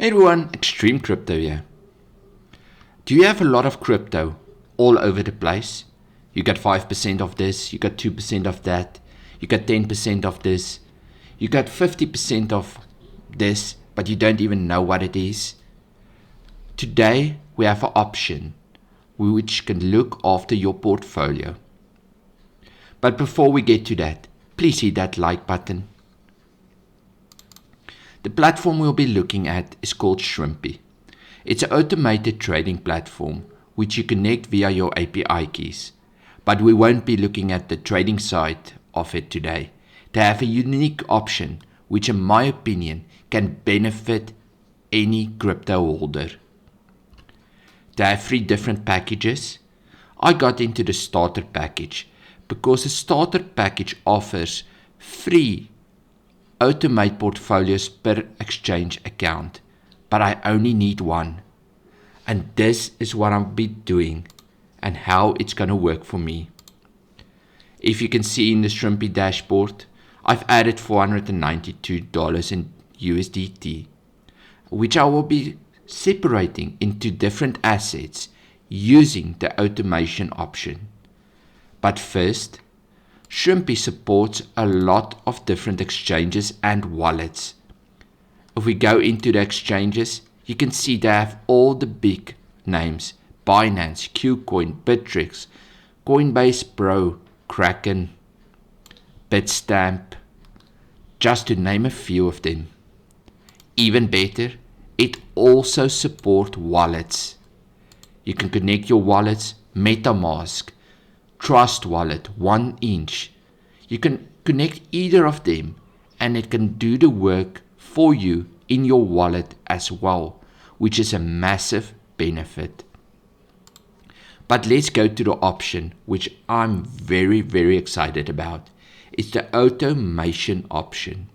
Hey everyone, Extreme Crypto here. Do you have a lot of crypto all over the place? You got 5% of this, you got 2% of that, you got 10% of this, you got 50% of this, but you don't even know what it is? Today we have an option which can look after your portfolio. But before we get to that, please hit that like button. The platform we'll be looking at is called Shrimpy. It's an automated trading platform which you connect via your API keys. But we won't be looking at the trading side of it today. They have a unique option which in my opinion can benefit any crypto holder. They have 3 different packages. I got into the starter package because the starter package offers free automate portfolios per exchange account, but I only need one. And this is what I'll be doing and how it's going to work for me. If you can see in the Shrimpy dashboard, I've added $492 in USDT, which I will be separating into different assets using the automation option. But first, Shrimpy supports a lot of different exchanges and wallets. If we go into the exchanges, you can see they have all the big names: Binance, KuCoin, Bittrex, Coinbase Pro, Kraken, Bitstamp, just to name a few of them. Even better, it also supports wallets. You can connect your wallets, MetaMask, Trust Wallet, 1inch. You can connect either of them and it can do the work for you in your wallet as well, which is a massive benefit. But let's go to the option which I'm very excited about. It's the automation option.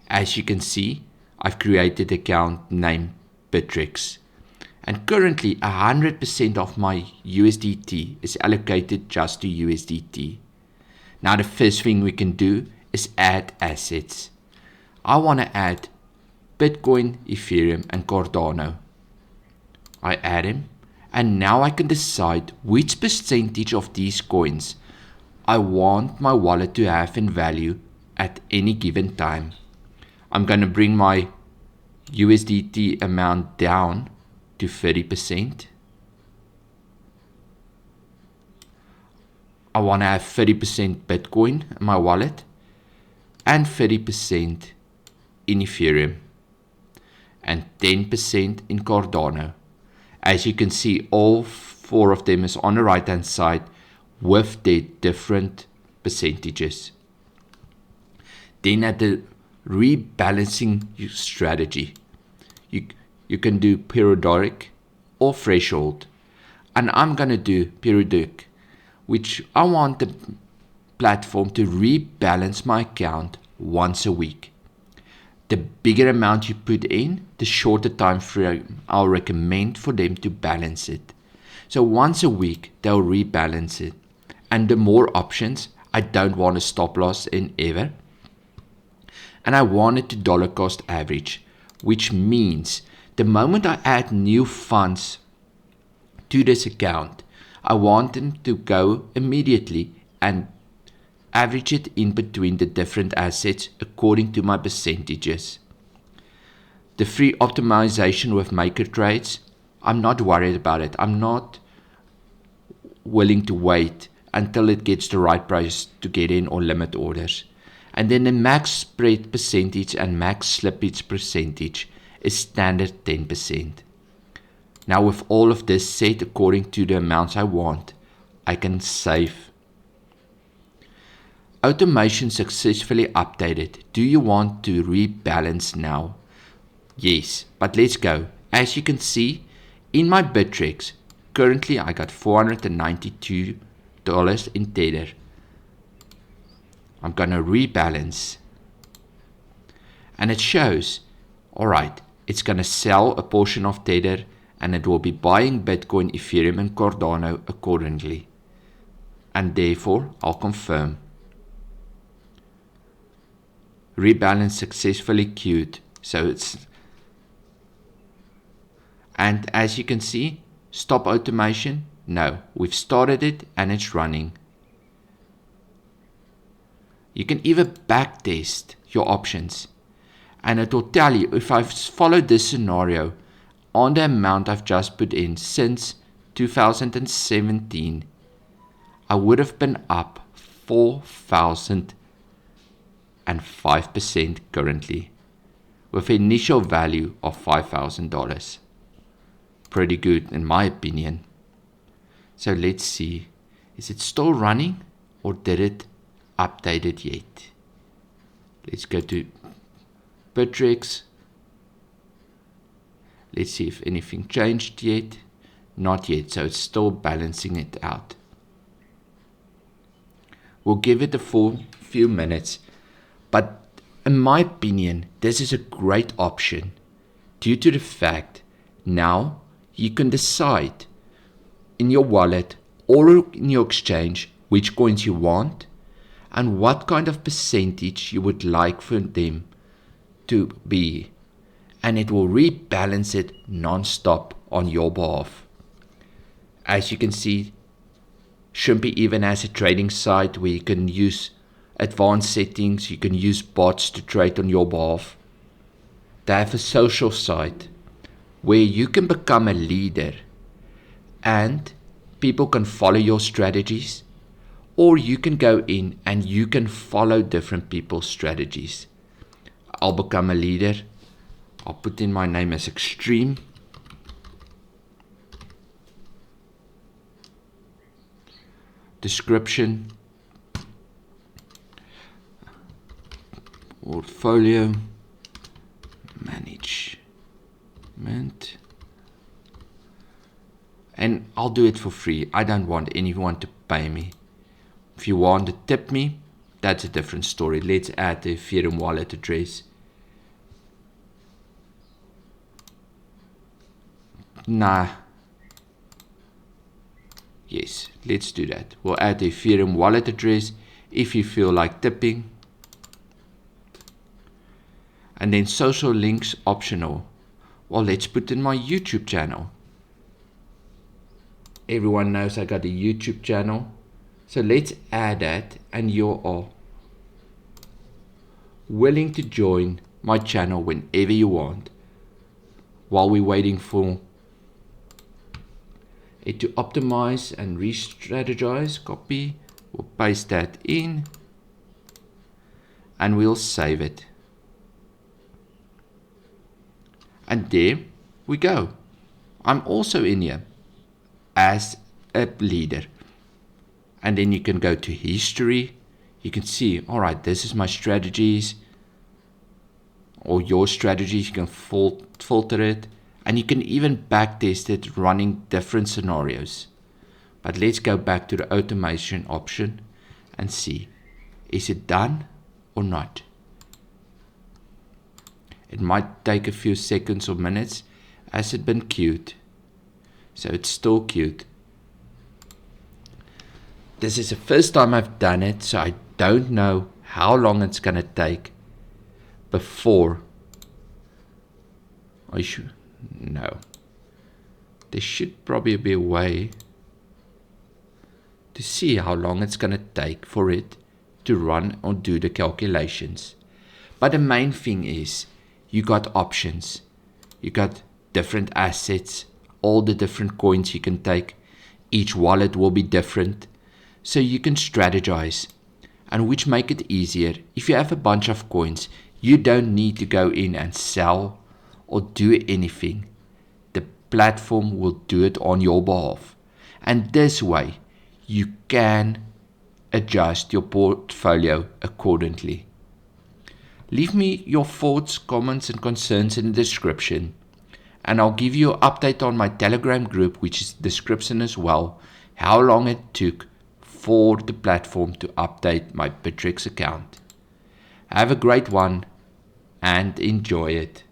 As you can see, I've created an account named Bittrex. And currently 100% of my USDT is allocated just to USDT. Now the first thing we can do is add assets. I want to add Bitcoin, Ethereum and Cardano. I add them and now I can decide which percentage of these coins I want my wallet to have in value at any given time. I'm going to bring my USDT amount down to 30%. I want to have 30% Bitcoin in my wallet and 30% in Ethereum and 10% in Cardano. As you can see, all 4 of them is on the right hand side with their different percentages. Then at the rebalancing strategy, you can do periodic or threshold. And I'm going to do periodic, which I want the platform to rebalance my account once a week. The bigger amount you put in, the shorter time frame I'll recommend for them to balance it. So once a week, they'll rebalance it. And the more options, I don't want a stop loss in ever. And I want it to dollar cost average, which means the moment I add new funds to this account, I want them to go immediately and average it in between the different assets according to my percentages. The free optimization with MakerTrades, I'm not worried about it. I'm not willing to wait until it gets the right price to get in or limit orders. And then the max spread percentage and max slippage percentage is standard 10%. Now with all of this set according to the amounts I want, I can save. Automation successfully updated. Do you want to rebalance now? Yes, but let's go. As you can see, in my Bittrex, currently I got $492 in Tether. I'm going to rebalance. And it shows, alright, it's going to sell a portion of Tether and it will be buying Bitcoin, Ethereum and Cardano accordingly. And therefore, I'll confirm. Rebalance successfully queued. So it's And as you can see, stop automation. No, we've started it and it's running. You can even backtest your options. And it will tell you if I've followed this scenario on the amount I've just put in since 2017, I would have been up 4,005% currently, with an initial value of $5,000. Pretty good in my opinion. So let's see, is it still running or did it update it yet? Let's go to Bittrex. Let's see if anything changed yet. Not yet, so it's still balancing it out. We'll give it a full few minutes, but in my opinion, this is a great option due to the fact now you can decide in your wallet or in your exchange which coins you want and what kind of percentage you would like for them to be, and it will rebalance it non-stop on your behalf. As you can see, Shrimpy even has a trading site where you can use advanced settings, you can use bots to trade on your behalf. They have a social site where you can become a leader and people can follow your strategies, or you can go in and you can follow different people's strategies. I'll become a leader. I'll put in my name as Extreme. Description, portfolio management, and I'll do it for free. I don't want anyone to pay me. If you want to tip me, that's a different story. Let's add the Ethereum wallet address. Nah. Yes, let's do that. We'll add the Ethereum wallet address if you feel like tipping. And then social links optional. Well, let's put in my YouTube channel. Everyone knows I got a YouTube channel. So let's add that, and you are willing to join my channel whenever you want. While we're waiting for it to optimize and re-strategize, copy, we'll paste that in, and we'll save it. And there we go. I'm also in here as a leader. And then you can go to history. You can see, all right, this is my strategies, or your strategies. You can filter it, and you can even backtest it running different scenarios. But let's go back to the automation option and see, is it done or not? It might take a few seconds or minutes as it's been queued. So it's still queued. This is the first time I've done it, so I don't know how long it's going to take before I should. No. There should probably be a way to see how long it's going to take for it to run or do the calculations. But the main thing is, you got options. You got different assets, all the different coins you can take. Each wallet will be different. So you can strategize, and which make it easier. If you have a bunch of coins, you don't need to go in and sell or do anything. The platform will do it on your behalf. And this way, you can adjust your portfolio accordingly. Leave me your thoughts, comments, and concerns in the description. And I'll give you an update on my Telegram group, which is in the description as well, how long it took for the platform to update my Bittrex account. Have a great one and enjoy it.